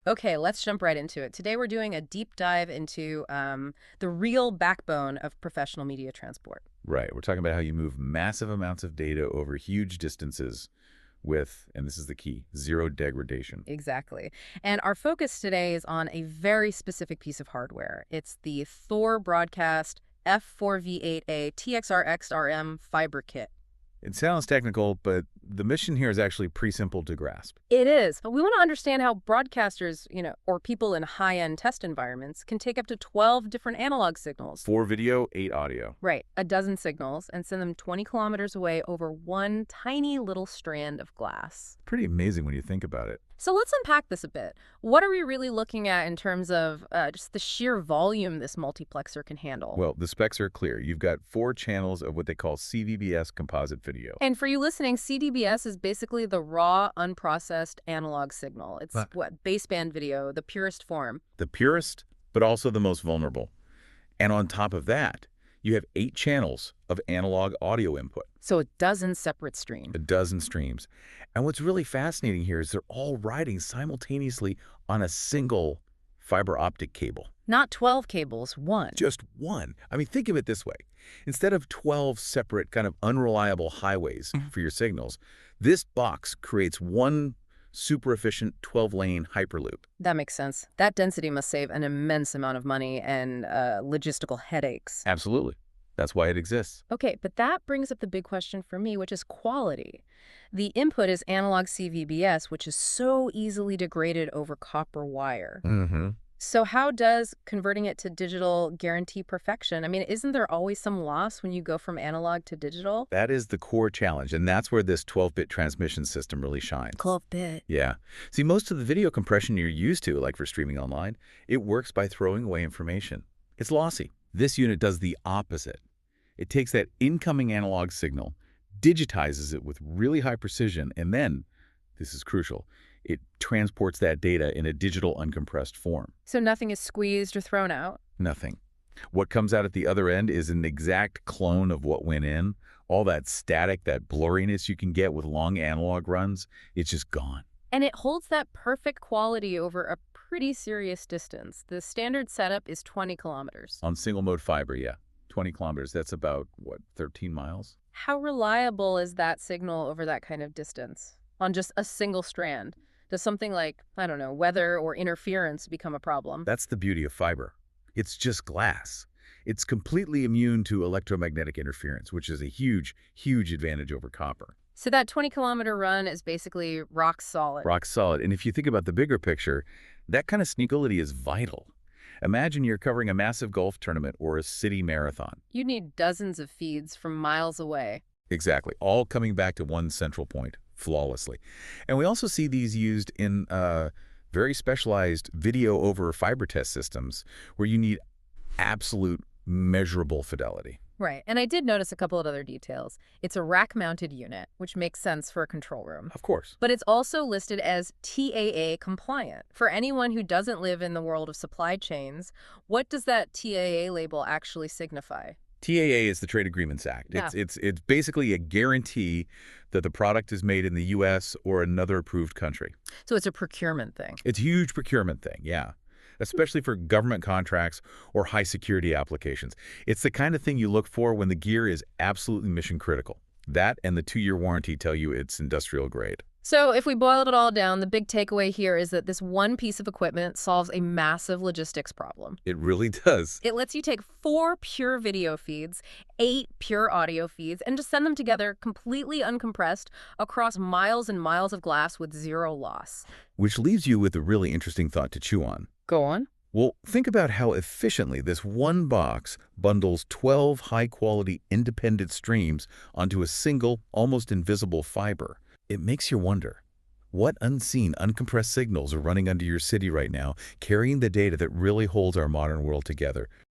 Okay, let's jump right into it. Today we're doing a deep dive into the real backbone of professional media transport. Right. We're talking about how you move massive amounts of data over huge distances with, and this is the key, zero degradation. Exactly. And our focus today is on a very specific piece of hardware. It's the Thor broadcast F-4V8A-TxRx-RM fiber kit. It sounds technical, but the mission here is actually pretty simple to grasp. It is. We want to understand how broadcasters, or people in high-end test environments can take up to 12 different analog signals. 4 video, 8 audio. Right, a dozen signals, and send them 20 kilometers away over one tiny little strand of glass. Pretty amazing when you think about it. So let's unpack this a bit. What are we really looking at in terms of just the sheer volume this multiplexer can handle? Well, the specs are clear. You've got 4 channels of what they call CVBS composite video. And for you listening, CDBS is basically the raw, unprocessed analog signal. It's what baseband video, the purest form. The purest, but also the most vulnerable. And on top of that, you have 8 channels of analog audio input. So a dozen separate streams. A dozen streams. And what's really fascinating here is they're all riding simultaneously on a single fiber-optic cable. Not 12 cables, one. Just one. I mean, think of it this way. Instead of 12 separate kind of unreliable highways for your signals, this box creates one super efficient 12-lane hyperloop. That makes sense. That density must save an immense amount of money and logistical headaches. Absolutely. That's why it exists. Okay, but that brings up the big question for me, which is quality. The input is analog CVBS, which is so easily degraded over copper wire. So how does converting it to digital guarantee perfection? I mean, isn't there always some loss when you go from analog to digital? That is the core challenge, and that's where this 12-bit transmission system really shines. 12-bit. Yeah. See, most of the video compression you're used to, like for streaming online, it works by throwing away information. It's lossy. This unit does the opposite. It takes that incoming analog signal, digitizes it with really high precision, and then, this is crucial, it transports that data in a digital uncompressed form. So nothing is squeezed or thrown out? Nothing. What comes out at the other end is an exact clone of what went in. All that static, that blurriness you can get with long analog runs, it's just gone. And it holds that perfect quality over a pretty serious distance. The standard setup is 20 kilometers. On single-mode fiber, yeah. 20 kilometers, that's about, what, 13 miles? How reliable is that signal over that kind of distance on just a single strand? Does something like, I don't know, weather or interference become a problem? That's the beauty of fiber. It's just glass. It's completely immune to electromagnetic interference, which is a huge, huge advantage over copper. So that 20-kilometer run is basically rock solid. Rock solid. And if you think about the bigger picture, that kind of sneakability is vital. Imagine you're covering a massive golf tournament or a city marathon. You need dozens of feeds from miles away. Exactly. All coming back to one central point flawlessly. And we also see these used in very specialized video over fiber test systems where you need absolute measurable fidelity. Right. And I did notice a couple of other details. It's a rack-mounted unit, which makes sense for a control room. Of course. But it's also listed as TAA compliant. For anyone who doesn't live in the world of supply chains, what does that TAA label actually signify? TAA is the Trade Agreements Act. Yeah. It's basically a guarantee that the product is made in the U.S. or another approved country. So it's a procurement thing. It's a huge procurement thing, yeah, especially for government contracts or high-security applications. It's the kind of thing you look for when the gear is absolutely mission-critical. That and the 2-year warranty tell you it's industrial grade. So if we boiled it all down, the big takeaway here is that this one piece of equipment solves a massive logistics problem. It really does. It lets you take 4 pure video feeds, 8 pure audio feeds, and just send them together completely uncompressed across miles and miles of glass with zero loss. Which leaves you with a really interesting thought to chew on. Go on. Well, think about how efficiently this one box bundles 12 high-quality independent streams onto a single, almost invisible fiber. It makes you wonder, what unseen, uncompressed signals are running under your city right now, carrying the data that really holds our modern world together?